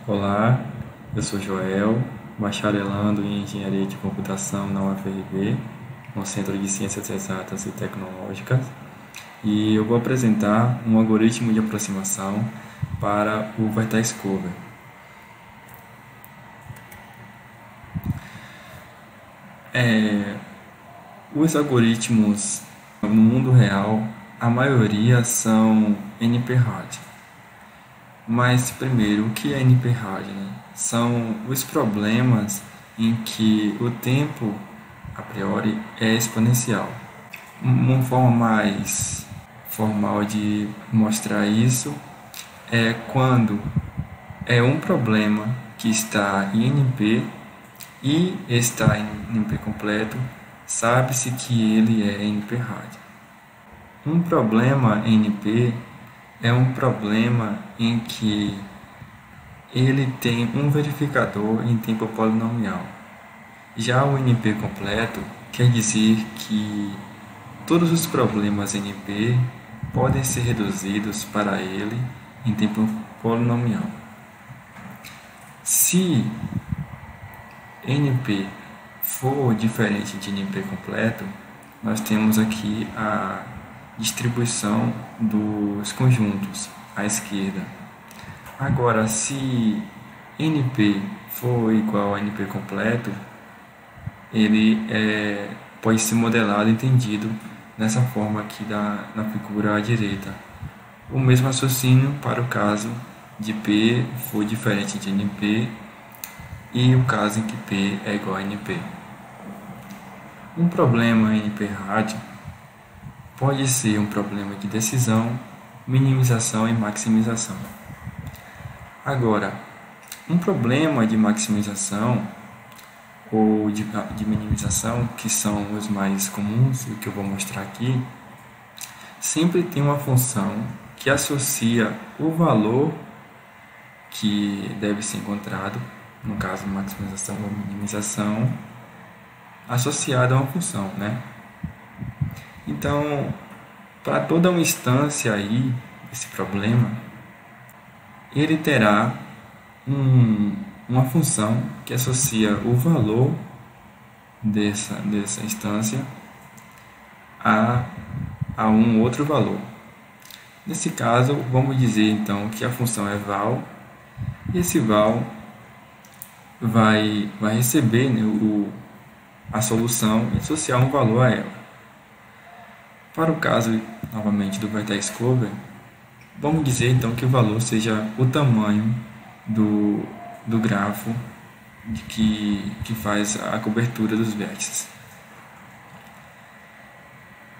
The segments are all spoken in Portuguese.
Olá, eu sou Joel, bacharelando em Engenharia de Computação na UFRB, no Centro de Ciências Exatas e Tecnológicas, e eu vou apresentar um algoritmo de aproximação para o Vertex Cover. Os algoritmos no mundo real, a maioria são NP-hard. Mas primeiro, o que é NP-hard, né? São os problemas em que o tempo a priori é exponencial. Uma forma mais formal de mostrar isso é quando é um problema que está em NP e está em NP completo, sabe-se que ele é NP-hard. Um problema NP é um problema em que ele tem um verificador em tempo polinomial. Já o NP completo quer dizer que todos os problemas NP podem ser reduzidos para ele em tempo polinomial. Se NP for diferente de NP completo, nós temos aqui a distribuição dos conjuntos à esquerda. Agora, se NP for igual a NP completo, ele pode ser modelado e entendido nessa forma aqui na figura à direita. O mesmo raciocínio para o caso de P for diferente de NP e o caso em que P é igual a NP. Um problema NP-hard pode ser um problema de decisão, minimização e maximização. Agora, um problema de maximização ou de minimização, que são os mais comuns, o que eu vou mostrar aqui, sempre tem uma função que associa o valor que deve ser encontrado, no caso maximização ou minimização, associado a uma função, né? Então, para toda uma instância aí, esse problema, ele terá uma função que associa o valor dessa instância a um outro valor. Nesse caso, vamos dizer então que a função é val, e esse val vai receber, né, a solução e associar um valor a ela. Para o caso, novamente, do Vertex Cover, vamos dizer então que o valor seja o tamanho do grafo que faz a cobertura dos vértices.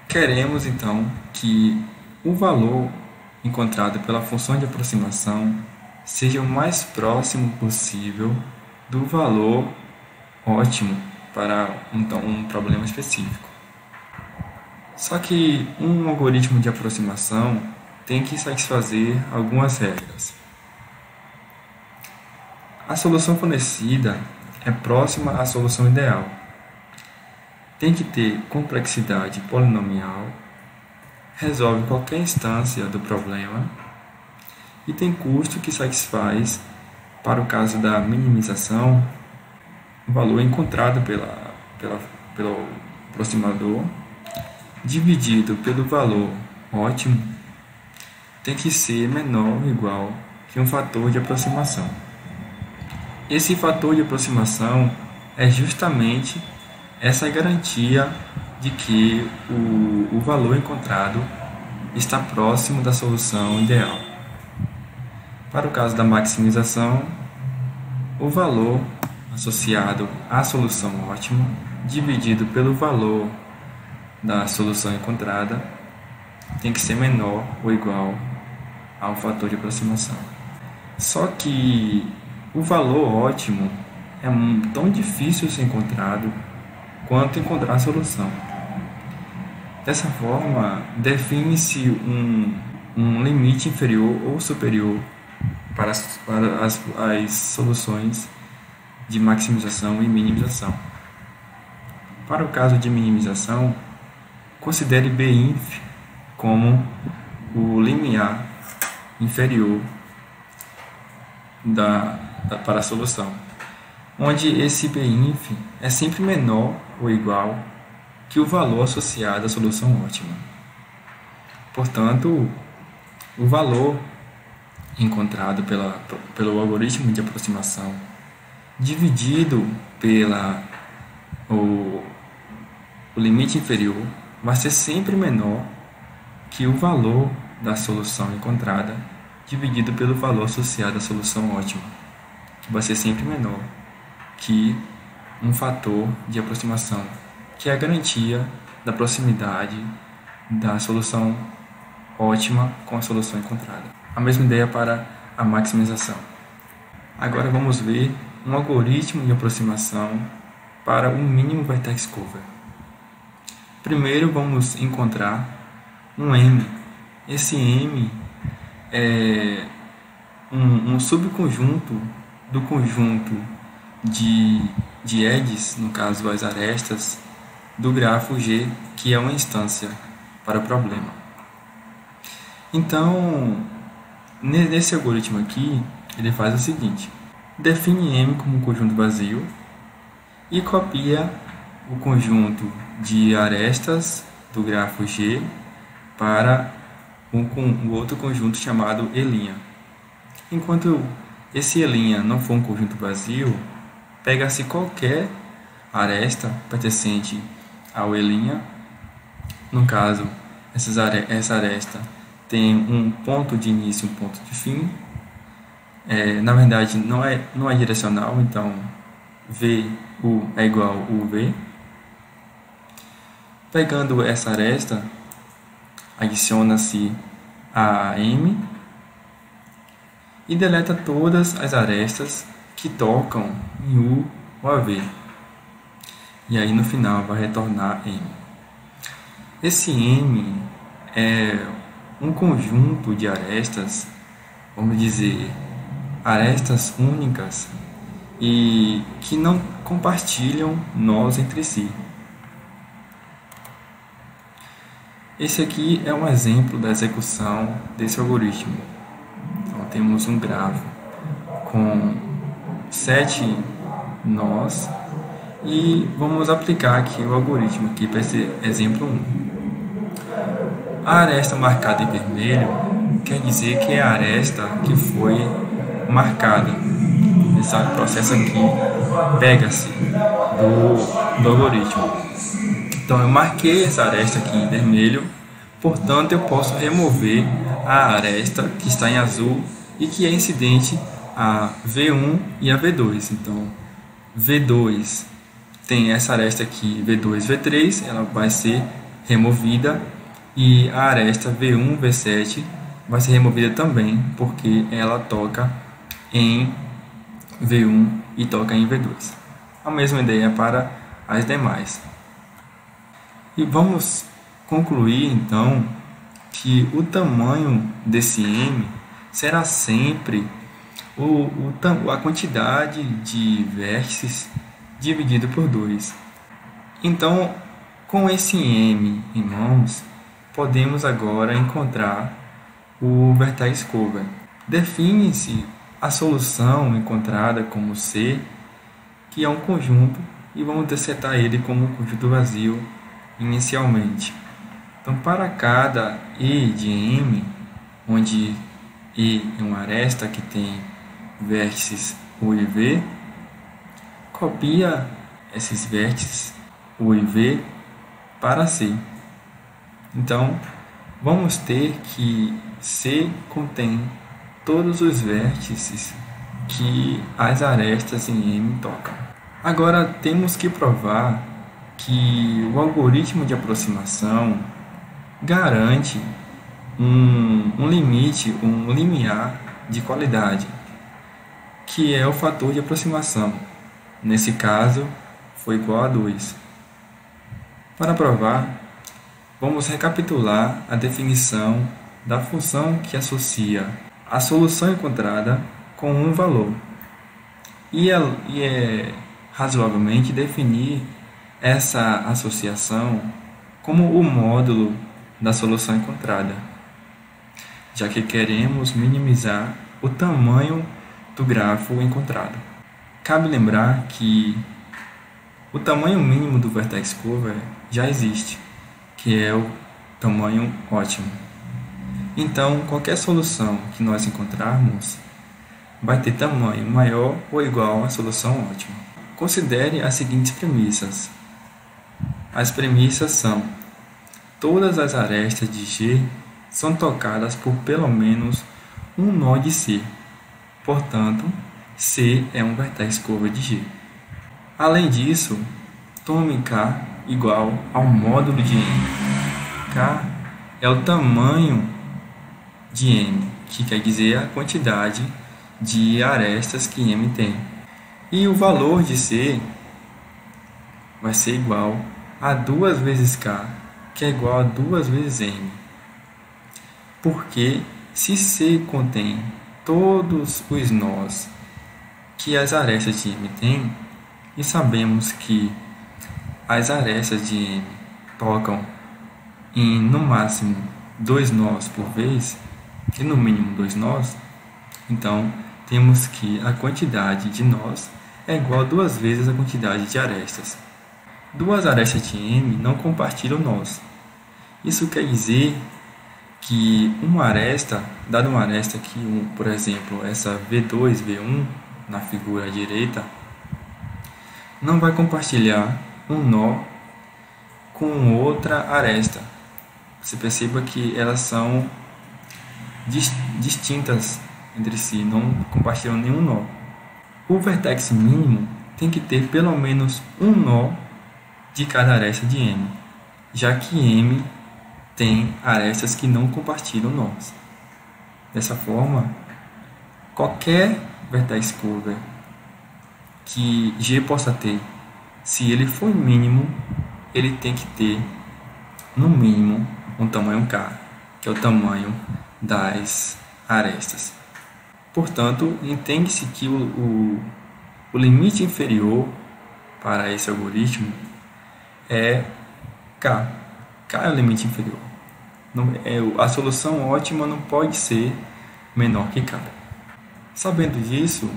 Queremos então que o valor encontrado pela função de aproximação seja o mais próximo possível do valor ótimo para então, um problema específico. Só que um algoritmo de aproximação tem que satisfazer algumas regras. A solução fornecida é próxima à solução ideal. Tem que ter complexidade polinomial, resolve qualquer instância do problema e tem custo que satisfaz, para o caso da minimização, o valor encontrado pelo aproximador dividido pelo valor ótimo tem que ser menor ou igual que um fator de aproximação. Esse fator de aproximação é justamente essa garantia de que o valor encontrado está próximo da solução ideal. Para o caso da maximização, o valor associado à solução ótima dividido pelo valor da solução encontrada tem que ser menor ou igual ao fator de aproximação. Só que o valor ótimo é tão difícil ser encontrado quanto encontrar a solução. Dessa forma, define-se um limite inferior ou superior para as soluções de maximização e minimização. Para o caso de minimização, considere Binf como o limiar inferior para a solução, onde esse BINF é sempre menor ou igual que o valor associado à solução ótima. Portanto, o valor encontrado pelo algoritmo de aproximação dividido o limite inferior vai ser sempre menor que o valor da solução encontrada dividido pelo valor associado à solução ótima, que vai ser sempre menor que um fator de aproximação, que é a garantia da proximidade da solução ótima com a solução encontrada. A mesma ideia para a maximização. Agora vamos ver um algoritmo de aproximação para o mínimo vertex cover. Primeiro vamos encontrar um M. Esse M é um subconjunto do conjunto de edges, no caso as arestas, do grafo G, que é uma instância para o problema. Então, nesse algoritmo aqui, ele faz o seguinte: define M como um conjunto vazio e copia o conjunto de arestas do grafo G para um outro conjunto chamado E'. Enquanto esse E' não for um conjunto vazio, pega-se qualquer aresta pertencente ao E'. No caso, essa aresta tem um ponto de início e um ponto de fim. Na verdade, não é direcional, então VU é igual a UV. Pegando essa aresta, adiciona-se a M e deleta todas as arestas que tocam em U ou AV. E aí no final vai retornar M. Esse M é um conjunto de arestas, vamos dizer, arestas únicas e que não compartilham nós entre si. Esse aqui é um exemplo da execução desse algoritmo. Então temos um grafo com 7 nós e vamos aplicar aqui o algoritmo aqui para esse exemplo 1. A aresta marcada em vermelho quer dizer que é a aresta que foi marcada. Esse processo aqui pega-se do algoritmo. Então eu marquei essa aresta aqui em vermelho, portanto eu posso remover a aresta que está em azul e que é incidente a V1 e a V2. Então V2 tem essa aresta aqui, V2, V3, ela vai ser removida, e a aresta V1, V7 vai ser removida também, porque ela toca em V1 e toca em V2. A mesma ideia para as demais. E vamos concluir então que o tamanho desse M será sempre a quantidade de vértices dividido por 2. Então, com esse M em mãos, podemos agora encontrar o vertex cover. Define-se a solução encontrada como C, que é um conjunto, e vamos setar ele como um conjunto vazio inicialmente. Então, para cada E de M, onde E é uma aresta que tem vértices U e V, copia esses vértices U e V para C. Então, vamos ter que C contém todos os vértices que as arestas em M tocam. Agora, temos que provar que o algoritmo de aproximação garante um limite, um limiar de qualidade, que é o fator de aproximação. Nesse caso, foi igual a 2. Para provar, vamos recapitular a definição da função que associa a solução encontrada com um valor. E é razoavelmente definir essa associação como o módulo da solução encontrada, já que queremos minimizar o tamanho do grafo encontrado. Cabe lembrar que o tamanho mínimo do vertex cover já existe, que é o tamanho ótimo. Então, qualquer solução que nós encontrarmos vai ter tamanho maior ou igual à solução ótima. Considere as seguintes premissas. As premissas são: todas as arestas de G são tocadas por pelo menos um nó de C. Portanto, C é um vertex cover de G. Além disso, tome K igual ao módulo de M. K é o tamanho de M, que quer dizer a quantidade de arestas que M tem. E o valor de C vai ser igual a 2 vezes K, que é igual a 2 vezes M. Porque se C contém todos os nós que as arestas de M têm, e sabemos que as arestas de M tocam em no máximo 2 nós por vez, e no mínimo 2 nós, então temos que a quantidade de nós é igual a 2 vezes a quantidade de arestas. 2 arestas de M não compartilham nós. Isso quer dizer que uma aresta, dada uma aresta aqui, por exemplo, essa V2, V1, na figura à direita, não vai compartilhar um nó com outra aresta. Você perceba que elas são distintas entre si, não compartilham nenhum nó. O vertex mínimo tem que ter pelo menos um nó de cada aresta de M, já que M tem arestas que não compartilham nós. Dessa forma, qualquer vertex cover que G possa ter, se ele for mínimo, ele tem que ter no mínimo um tamanho K, que é o tamanho das arestas. Portanto, entende-se que o limite inferior para esse algoritmo é K. K é o limite inferior. A solução ótima não pode ser menor que K. Sabendo disso,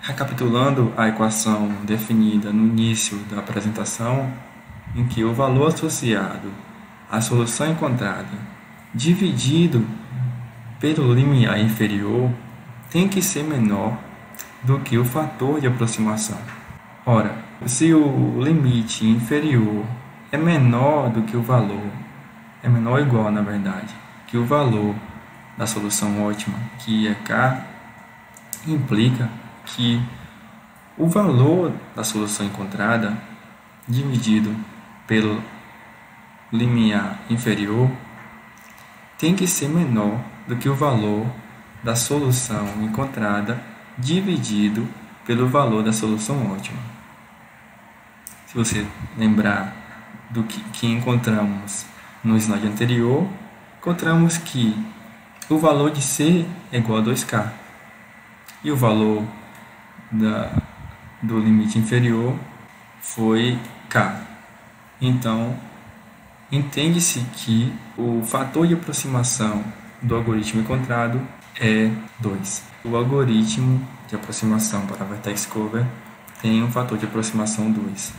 recapitulando a equação definida no início da apresentação, em que o valor associado à solução encontrada dividido pelo limiar inferior tem que ser menor do que o fator de aproximação. Ora, se o limite inferior é menor do que o valor, é menor ou igual, na verdade, que o valor da solução ótima, que é K, implica que o valor da solução encontrada dividido pelo limiar inferior tem que ser menor do que o valor da solução encontrada dividido pelo valor da solução ótima. Se você lembrar do que encontramos no slide anterior, encontramos que o valor de C é igual a 2K e o valor do limite inferior foi K. Então, entende-se que o fator de aproximação do algoritmo encontrado é 2. O algoritmo de aproximação para vertex cover tem um fator de aproximação 2.